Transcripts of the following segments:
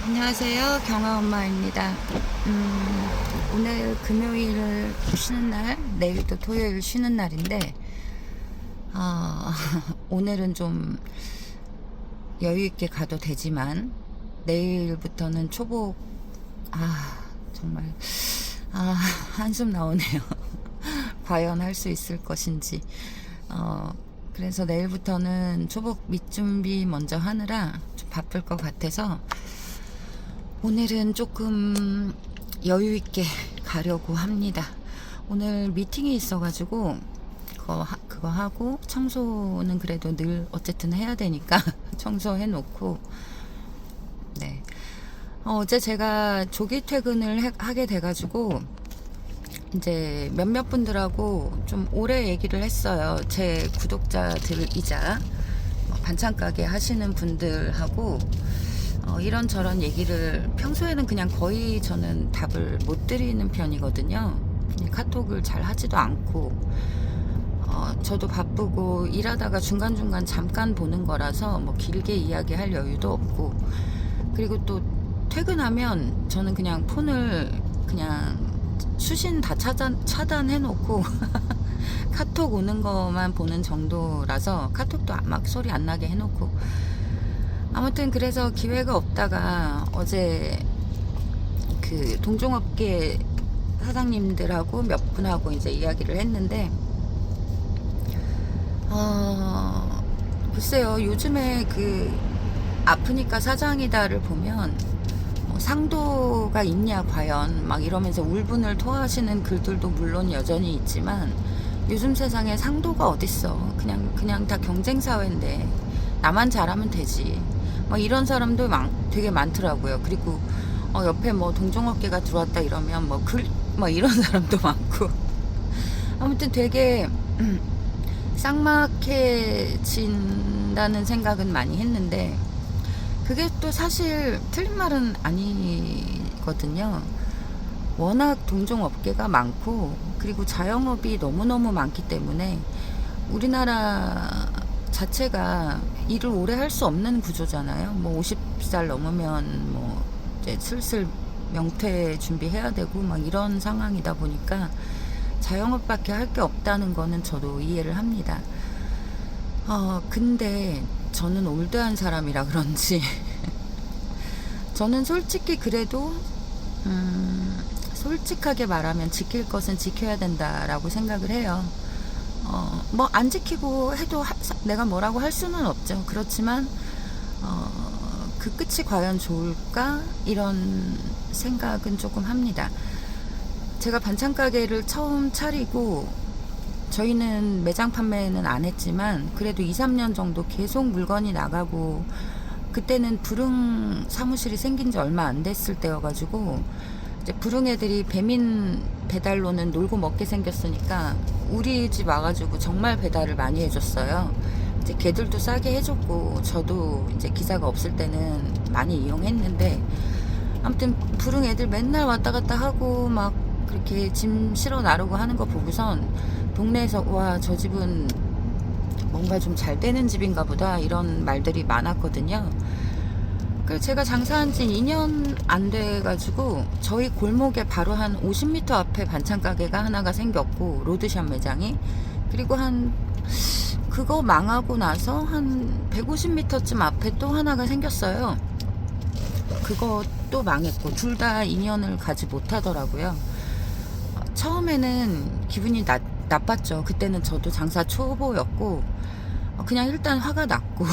안녕하세요. 경아 엄마입니다. 오늘 금요일 쉬는 날, 내일도 토요일 쉬는 날인데, 오늘은 좀 여유있게 가도 되지만, 내일부터는 초복, 정말, 한숨 나오네요. 과연 할 수 있을 것인지. 그래서 내일부터는 초복 밑준비 먼저 하느라 좀 바쁠 것 같아서, 오늘은 조금 여유있게 가려고 합니다. 오늘 미팅이 있어가지고 그거 하고 청소는 그래도 늘 어쨌든 해야 되니까 청소해 놓고, 네. 어제 제가 조기 퇴근을 하게 돼가지고 이제 몇몇 분들하고 좀 오래 얘기를 했어요. 제 구독자들이자 반찬 가게 하시는 분들하고 이런저런 얘기를 평소에는 그냥 거의 저는 답을 못 드리는 편이거든요. 카톡을 잘 하지도 않고, 저도 바쁘고 일하다가 중간중간 잠깐 보는 거라서 뭐 길게 이야기할 여유도 없고, 그리고 또 퇴근하면 저는 그냥 폰을 그냥 수신 다 차단해 놓고 카톡 오는 것만 보는 정도라서 카톡도 막 소리 안 나게 해 놓고, 아무튼 그래서 기회가 없다가 어제 그 동종업계 사장님들하고 몇 분하고 이제 이야기를 했는데, 글쎄요, 요즘에 그 아프니까 사장이다를 보면 뭐 상도가 있냐 과연 막 이러면서 울분을 토하시는 글들도 물론 여전히 있지만, 요즘 세상에 상도가 어딨어. 그냥 다 경쟁 사회인데 나만 잘하면 되지. 뭐 이런 사람도 되게 많더라고요. 그리고 옆에 뭐 동종업계가 들어왔다 이러면 뭐 이런 사람도 많고. 아무튼 되게 쌍막해진다는 생각은 많이 했는데, 그게 또 사실 틀린 말은 아니거든요. 워낙 동종업계가 많고, 그리고 자영업이 너무너무 많기 때문에 우리나라 자체가 일을 오래 할 수 없는 구조잖아요. 뭐 50살 넘으면 뭐 이제 슬슬 명퇴 준비해야 되고 막 이런 상황이다 보니까 자영업밖에 할 게 없다는 거는 저도 이해를 합니다. 근데 저는 올드한 사람이라 그런지 저는 솔직히 그래도 솔직하게 말하면 지킬 것은 지켜야 된다라고 생각을 해요. 뭐 안 지키고 해도 내가 뭐라고 할 수는 없죠. 그렇지만 그 끝이 과연 좋을까 이런 생각은 조금 합니다. 제가 반찬 가게를 처음 차리고, 저희는 매장 판매는 안 했지만 그래도 2, 3년 정도 계속 물건이 나가고, 그때는 부릉 사무실이 생긴 지 얼마 안 됐을 때여가지고 이제 부릉 애들이 배민 배달로는 놀고 먹게 생겼으니까 우리 집 와가지고 정말 배달을 많이 해줬어요. 이제 걔들도 싸게 해줬고, 저도 이제 기사가 없을 때는 많이 이용했는데, 아무튼 부릉 애들 맨날 왔다 갔다 하고 막 그렇게 짐 실어 나르고 하는 거 보고선 동네에서 와, 저 집은 뭔가 좀 잘 되는 집인가 보다 이런 말들이 많았거든요. 그래서 제가 장사한 지 2년 안 돼가지고 저희 골목에 바로 한 50m 앞에 반찬 가게가 하나가 생겼고, 로드샵 매장이. 그리고 그거 망하고 나서 한 150m쯤 앞에 또 하나가 생겼어요. 그것도 망했고, 둘 다 인연을 가지 못하더라고요. 처음에는 기분이 나빴죠. 그때는 저도 장사 초보였고, 그냥 일단 화가 났고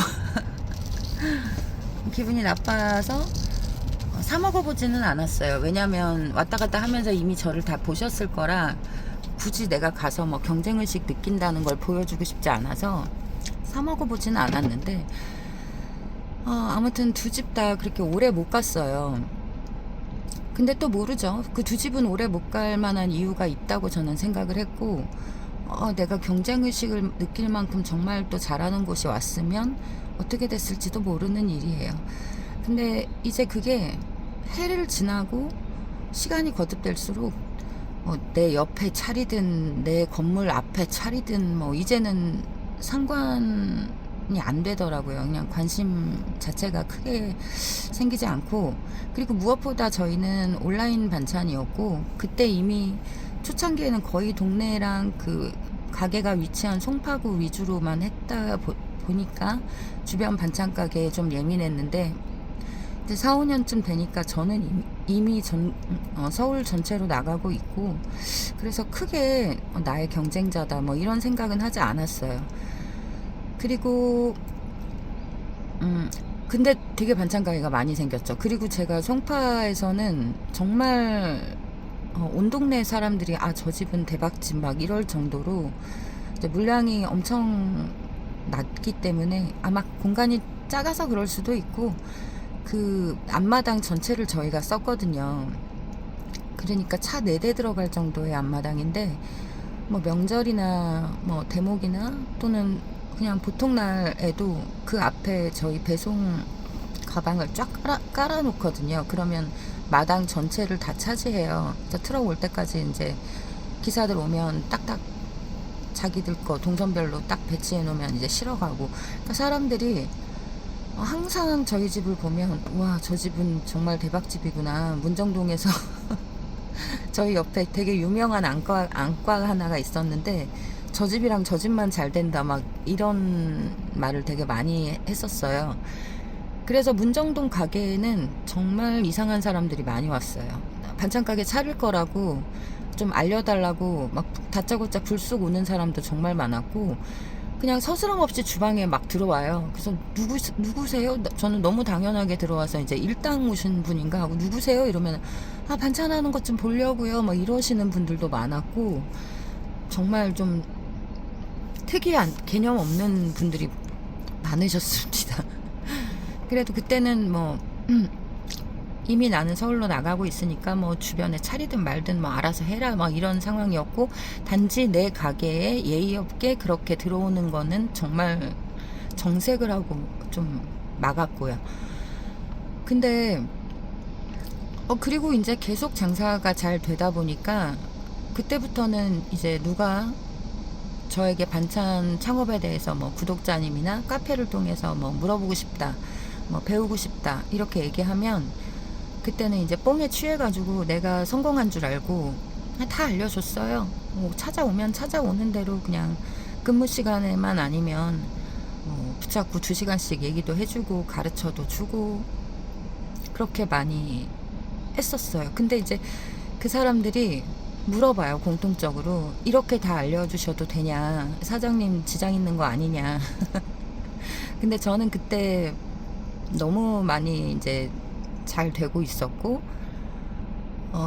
기분이 나빠서 사 먹어보지는 않았어요. 왜냐면 왔다 갔다 하면서 이미 저를 다 보셨을 거라 굳이 내가 가서 뭐 경쟁의식 느낀다는 걸 보여주고 싶지 않아서 사 먹어보지는 않았는데, 아무튼 두 집 다 그렇게 오래 못 갔어요. 근데 또 모르죠. 그 두 집은 오래 못 갈 만한 이유가 있다고 저는 생각을 했고, 내가 경쟁의식을 느낄 만큼 정말 또 잘하는 곳이 왔으면 어떻게 됐을지도 모르는 일이에요. 근데 이제 그게 해를 지나고 시간이 거듭될수록 내 옆에 차리든 내 건물 앞에 차리든 뭐 이제는 상관이 안 되더라고요. 그냥 관심 자체가 크게 생기지 않고, 그리고 무엇보다 저희는 온라인 반찬이었고, 그때 이미 초창기에는 거의 동네랑 그 가게가 위치한 송파구 위주로만 했다 보니까 주변 반찬 가게에 좀 예민했는데, 이제 4, 5년쯤 되니까 저는 이미 서울 전체로 나가고 있고, 그래서 크게 나의 경쟁자다 뭐 이런 생각은 하지 않았어요. 그리고 근데 되게 반찬 가게가 많이 생겼죠. 그리고 제가 송파에서는 정말 온 동네 사람들이 저 집은 대박집 막 이럴 정도로 이제 물량이 엄청 낮기 때문에 아마 공간이 작아서 그럴 수도 있고, 그 앞마당 전체를 저희가 썼거든요. 그러니까 차 4대 들어갈 정도의 앞마당인데, 뭐 명절이나 뭐 대목이나 또는 그냥 보통 날에도 그 앞에 저희 배송 가방을 쫙 깔아 놓거든요. 그러면 마당 전체를 다 차지해요. 트럭 올 때까지 이제 기사들 오면 딱딱 자기들 거 동선별로 딱 배치해 놓으면 이제 실어가고. 그러니까 사람들이 항상 저희 집을 보면 와, 저 집은 정말 대박집이구나. 문정동에서 저희 옆에 되게 유명한 안과 하나가 있었는데, 저 집이랑 저 집만 잘 된다 막 이런 말을 되게 많이 했었어요. 그래서 문정동 가게에는 정말 이상한 사람들이 많이 왔어요. 반찬 가게 차릴 거라고 좀 알려달라고 막 다짜고짜 불쑥 오는 사람도 정말 많았고, 그냥 서스럼 없이 주방에 막 들어와요. 그래서 누구세요? 저는 너무 당연하게 들어와서 이제 일당 오신 분인가 하고 누구세요? 이러면 반찬하는 것 좀 보려고요. 막 이러시는 분들도 많았고, 정말 좀 특이한 개념 없는 분들이 많으셨습니다. 그래도 그때는 뭐 이미 나는 서울로 나가고 있으니까 뭐 주변에 차리든 말든 뭐 알아서 해라 막 이런 상황이었고, 단지 내 가게에 예의 없게 그렇게 들어오는 거는 정말 정색을 하고 좀 막았고요. 근데 그리고 이제 계속 장사가 잘 되다 보니까 그때부터는 이제 누가 저에게 반찬 창업에 대해서 뭐 구독자님이나 카페를 통해서 뭐 물어보고 싶다, 뭐 배우고 싶다 이렇게 얘기하면, 그때는 이제 뽕에 취해가지고 내가 성공한 줄 알고 다 알려줬어요. 뭐 찾아오면 찾아오는 대로 그냥 근무 시간에만 아니면 뭐 붙잡고 2시간씩 얘기도 해주고 가르쳐도 주고 그렇게 많이 했었어요. 근데 이제 그 사람들이 물어봐요, 공통적으로. 이렇게 다 알려주셔도 되냐, 사장님 지장 있는 거 아니냐. 근데 저는 그때 너무 많이 이제 잘 되고 있었고,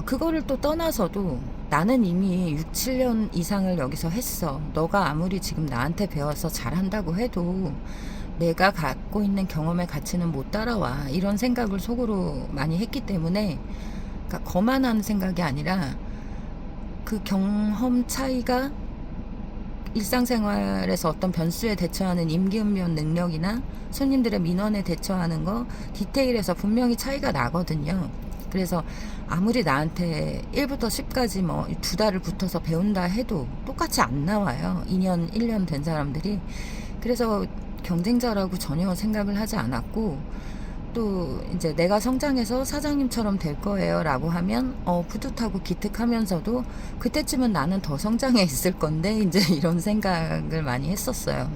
그거를 또 떠나서도 나는 이미 6, 7년 이상을 여기서 했어. 너가 아무리 지금 나한테 배워서 잘한다고 해도 내가 갖고 있는 경험의 가치는 못 따라와. 이런 생각을 속으로 많이 했기 때문에, 그러니까 거만한 생각이 아니라 그 경험 차이가 일상생활에서 어떤 변수에 대처하는 임기응변 능력이나 손님들의 민원에 대처하는 거 디테일에서 분명히 차이가 나거든요. 그래서 아무리 나한테 1부터 10까지 뭐 2달을 붙어서 배운다 해도 똑같이 안 나와요. 2년, 1년 된 사람들이. 그래서 경쟁자라고 전혀 생각을 하지 않았고, 또 이제 내가 성장해서 사장님처럼 될 거예요 라고 하면 뿌듯하고 기특하면서도 그때쯤은 나는 더 성장해 있을 건데 이제 이런 생각을 많이 했었어요.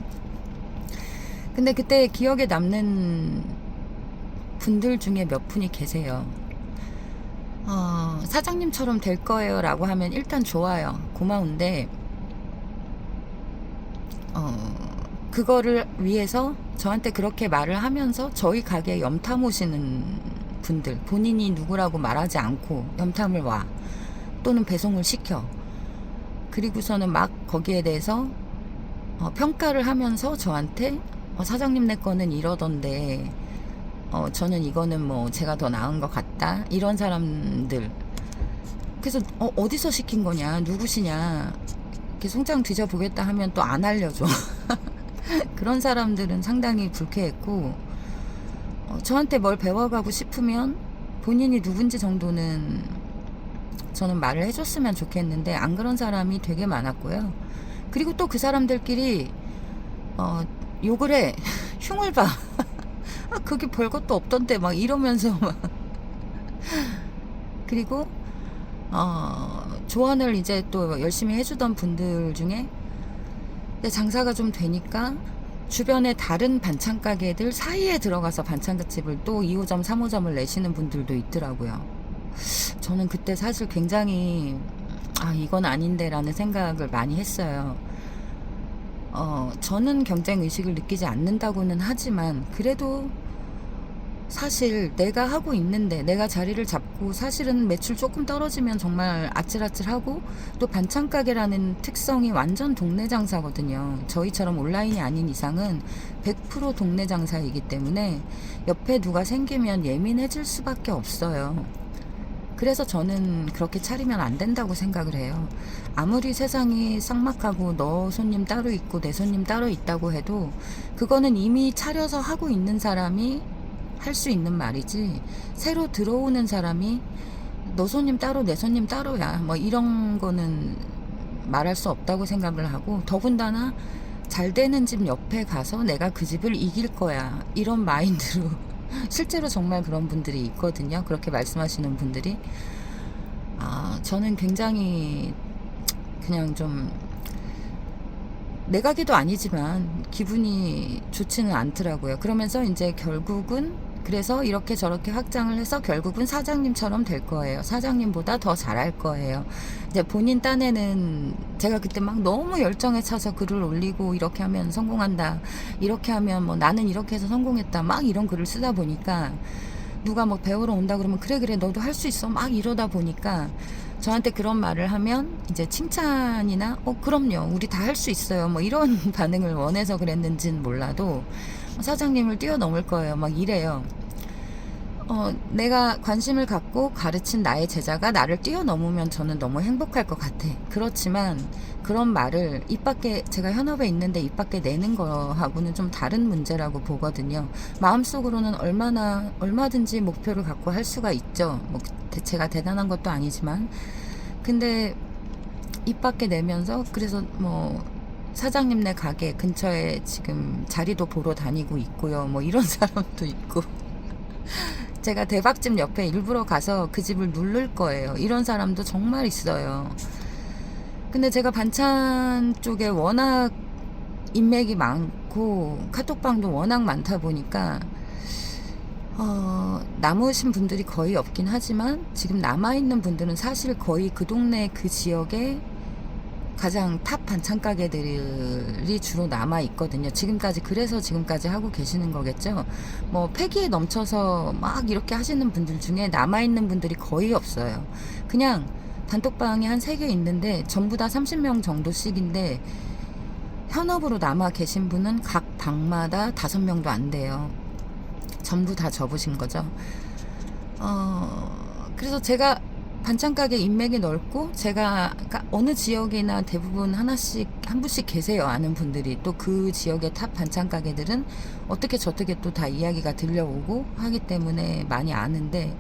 근데 그때 기억에 남는 분들 중에 몇 분이 계세요. 사장님처럼 될 거예요 라고 하면 일단 좋아요, 고마운데 그거를 위해서 저한테 그렇게 말을 하면서 저희 가게에 염탐 오시는 분들, 본인이 누구라고 말하지 않고 염탐을 와, 또는 배송을 시켜. 그리고서는 막 거기에 대해서 평가를 하면서 저한테 사장님 내 거는 이러던데 저는 이거는 뭐 제가 더 나은 것 같다, 이런 사람들. 그래서 어디서 시킨 거냐, 누구시냐, 이렇게 송장 뒤져보겠다 하면 또 안 알려줘. 그런 사람들은 상당히 불쾌했고, 저한테 뭘 배워가고 싶으면 본인이 누군지 정도는 저는 말을 해줬으면 좋겠는데 안 그런 사람이 되게 많았고요. 그리고 또 그 사람들끼리 욕을 해. 흉을 봐. 그게 별것도 없던데 막 이러면서 막 그리고 조언을 이제 또 열심히 해주던 분들 중에 장사가 좀 되니까 주변에 다른 반찬 가게들 사이에 들어가서 반찬집을 또 2호점, 3호점을 내시는 분들도 있더라고요. 저는 그때 사실 굉장히 이건 아닌데 라는 생각을 많이 했어요. 저는 경쟁 의식을 느끼지 않는다고는 하지만 그래도 사실 내가 하고 있는데 내가 자리를 잡고 사실은 매출 조금 떨어지면 정말 아찔아찔하고 또 반찬 가게라는 특성이 완전 동네 장사거든요. 저희처럼 온라인이 아닌 이상은 100% 동네 장사이기 때문에 옆에 누가 생기면 예민해질 수밖에 없어요. 그래서 저는 그렇게 차리면 안 된다고 생각을 해요. 아무리 세상이 삭막하고 너 손님 따로 있고 내 손님 따로 있다고 해도 그거는 이미 차려서 하고 있는 사람이 할 수 있는 말이지, 새로 들어오는 사람이 너 손님 따로 내 손님 따로야 뭐 이런 거는 말할 수 없다고 생각을 하고, 더군다나 잘 되는 집 옆에 가서 내가 그 집을 이길 거야 이런 마인드로 실제로 정말 그런 분들이 있거든요. 그렇게 말씀하시는 분들이. 저는 굉장히 그냥 좀 내 가게도 아니지만 기분이 좋지는 않더라고요. 그러면서 이제 결국은 그래서 이렇게 저렇게 확장을 해서 결국은 사장님처럼 될 거예요. 사장님보다 더 잘할 거예요. 이제 본인 딴에는 제가 그때 막 너무 열정에 차서 글을 올리고 이렇게 하면 성공한다, 이렇게 하면 뭐 나는 이렇게 해서 성공했다 막 이런 글을 쓰다 보니까 누가 뭐 배우러 온다 그러면 그래 너도 할 수 있어 막 이러다 보니까 저한테 그런 말을 하면 이제 칭찬이나 그럼요 우리 다 할 수 있어요 뭐 이런 반응을 원해서 그랬는지는 몰라도 사장님을 뛰어넘을 거예요 막 이래요. 내가 관심을 갖고 가르친 나의 제자가 나를 뛰어넘으면 저는 너무 행복할 것 같아. 그렇지만 그런 말을 입 밖에, 제가 현업에 있는데 입 밖에 내는 거하고는 좀 다른 문제라고 보거든요. 마음속으로는 얼마든지 목표를 갖고 할 수가 있죠. 뭐 제가 대단한 것도 아니지만. 근데 입 밖에 내면서 그래서 뭐 사장님네 가게 근처에 지금 자리도 보러 다니고 있고요. 뭐 이런 사람도 있고. 제가 대박집 옆에 일부러 가서 그 집을 누를 거예요. 이런 사람도 정말 있어요. 근데 제가 반찬 쪽에 워낙 인맥이 많고 카톡방도 워낙 많다 보니까 남으신 분들이 거의 없긴 하지만 지금 남아있는 분들은 사실 거의 그 동네 그 지역에 가장 탑 반찬 가게들이 주로 남아 있거든요. 지금까지, 그래서 지금까지 하고 계시는 거겠죠. 뭐 패기에 넘쳐서 막 이렇게 하시는 분들 중에 남아 있는 분들이 거의 없어요. 그냥 단톡방이 한 3개 있는데 전부 다 30명 정도씩인데 현업으로 남아 계신 분은 각 방마다 5명도 안 돼요. 전부 다 접으신 거죠. 그래서 제가 반찬 가게 인맥이 넓고 제가 그러니까 어느 지역이나 대부분 하나씩 한 분씩 계세요. 아는 분들이. 또 그 지역의 탑 반찬 가게들은 어떻게 저떻게 또 다 이야기가 들려오고 하기 때문에 많이 아는데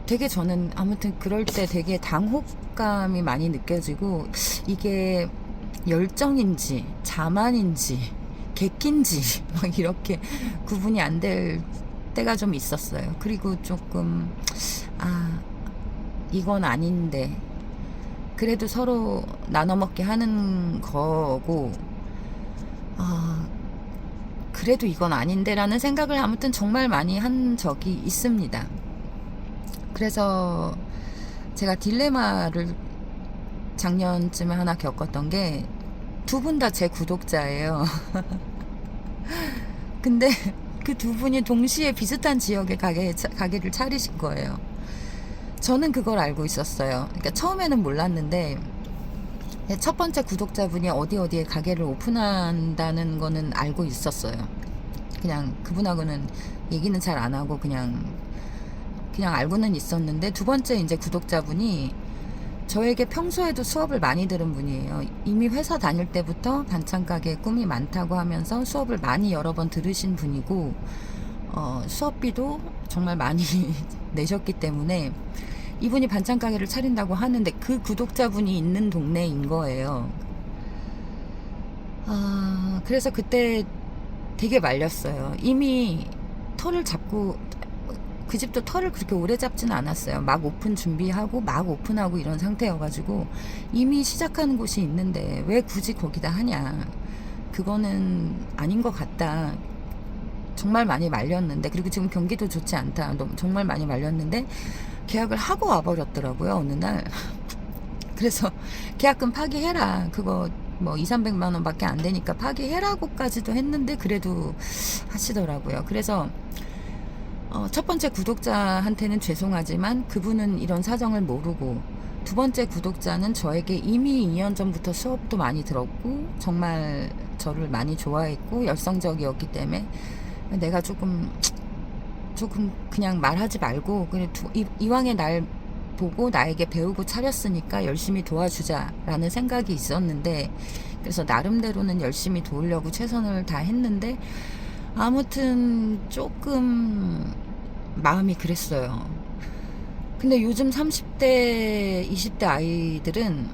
되게 저는 아무튼 그럴 때 되게 당혹감이 많이 느껴지고, 이게 열정인지 자만인지 객기인지 막 이렇게 구분이 안 될 때가 좀 있었어요. 그리고 조금 이건 아닌데 그래도 서로 나눠 먹게 하는 거고 그래도 이건 아닌데 라는 생각을 아무튼 정말 많이 한 적이 있습니다. 그래서 제가 딜레마를 작년쯤에 하나 겪었던 게, 두 분 다 제 구독자예요. 근데 그 두 분이 동시에 비슷한 지역의 가게를 차리신 거예요. 저는 그걸 알고 있었어요. 그러니까 처음에는 몰랐는데 첫 번째 구독자분이 어디에 가게를 오픈한다는 거는 알고 있었어요. 그냥 그분하고는 얘기는 잘 안 하고 그냥 알고는 있었는데, 두 번째 이제 구독자분이 저에게 평소에도 수업을 많이 들은 분이에요. 이미 회사 다닐 때부터 반찬 가게 꿈이 많다고 하면서 수업을 많이 여러 번 들으신 분이고, 수업비도 정말 많이 내셨기 때문에 이분이 반찬 가게를 차린다고 하는데 그 구독자분이 있는 동네인 거예요. 그래서 그때 되게 말렸어요. 이미 털을 잡고 그 집도 털을 그렇게 오래 잡지는 않았어요. 막 오픈 준비하고 막 오픈하고 이런 상태여가지고 이미 시작하는 곳이 있는데 왜 굳이 거기다 하냐. 그거는 아닌 것 같다. 정말 많이 말렸는데, 그리고 지금 경기도 좋지 않다. 정말 많이 말렸는데 계약을 하고 와버렸더라고요, 어느 날. 그래서 계약금 파기해라. 그거 뭐 200~300만 원밖에 안 되니까 파기해라고까지도 했는데 그래도 하시더라고요. 그래서 첫 번째 구독자한테는 죄송하지만 그분은 이런 사정을 모르고, 두 번째 구독자는 저에게 이미 2년 전부터 수업도 많이 들었고 정말 저를 많이 좋아했고 열성적이었기 때문에 내가 조금 그냥 말하지 말고 그냥 이왕에 날 보고 나에게 배우고 차렸으니까 열심히 도와주자라는 생각이 있었는데, 그래서 나름대로는 열심히 도우려고 최선을 다했는데 아무튼 조금 마음이 그랬어요. 근데 요즘 30대 20대 아이들은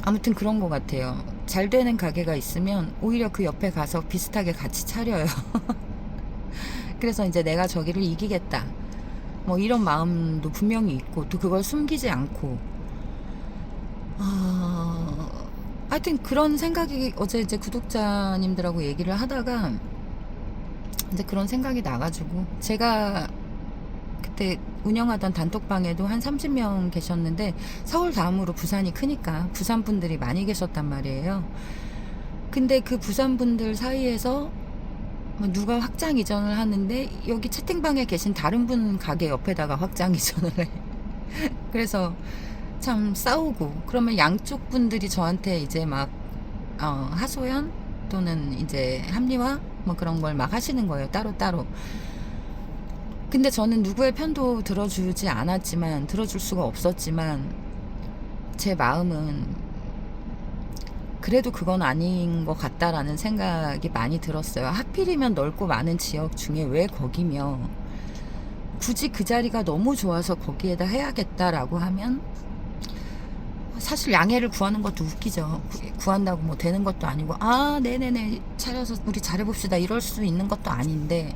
아무튼 그런 것 같아요. 잘 되는 가게가 있으면 오히려 그 옆에 가서 비슷하게 같이 차려요. 그래서 이제 내가 저기를 이기겠다 뭐 이런 마음도 분명히 있고, 또 그걸 숨기지 않고, 하여튼 그런 생각이, 어제 이제 구독자님들하고 얘기를 하다가 이제 그런 생각이 나가지고, 제가 그때 운영하던 단톡방에도 한 30명 계셨는데 서울 다음으로 부산이 크니까 부산 분들이 많이 계셨단 말이에요. 근데 그 부산 분들 사이에서 누가 확장 이전을 하는데 여기 채팅방에 계신 다른 분 가게 옆에다가 확장 이전을 해. 그래서 참 싸우고, 그러면 양쪽 분들이 저한테 이제 막 하소연 또는 이제 합리화 뭐 그런 걸 막 하시는 거예요, 따로따로. 근데 저는 누구의 편도 들어주지 않았지만, 들어줄 수가 없었지만, 제 마음은 그래도 그건 아닌 것 같다라는 생각이 많이 들었어요. 하필이면 넓고 많은 지역 중에 왜 거기며, 굳이 그 자리가 너무 좋아서 거기에다 해야겠다라고 하면, 사실 양해를 구하는 것도 웃기죠. 구한다고 뭐 되는 것도 아니고, 네네네 차려서 우리 잘해봅시다 이럴 수 있는 것도 아닌데,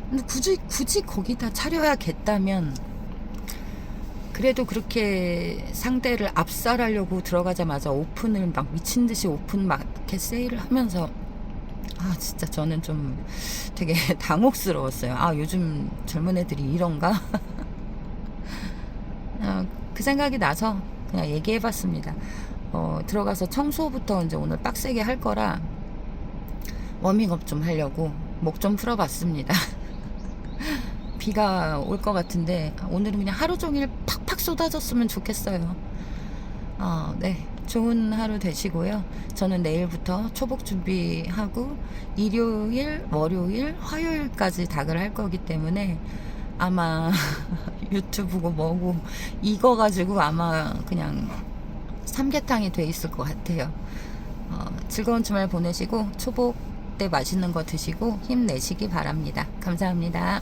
근데 굳이 거기다 차려야겠다면, 그래도 그렇게 상대를 압살하려고 들어가자마자 오픈을 막 미친듯이 오픈 마켓 세일을 하면서, 진짜 저는 좀 되게 당혹스러웠어요. 요즘 젊은 애들이 이런가? 그 생각이 나서 그냥 얘기해봤습니다. 들어가서 청소부터 이제 오늘 빡세게 할 거라 워밍업 좀 하려고 목 좀 풀어봤습니다. 비가 올 것 같은데 오늘은 그냥 하루 종일 팍팍 쏟아졌으면 좋겠어요. 네, 좋은 하루 되시고요. 저는 내일부터 초복 준비하고 일요일, 월요일, 화요일까지 닭을 할 거기 때문에 아마 유튜브고 뭐고 이거 가지고 아마 그냥 삼계탕이 돼 있을 것 같아요. 즐거운 주말 보내시고 초복 때 맛있는 거 드시고 힘내시기 바랍니다. 감사합니다.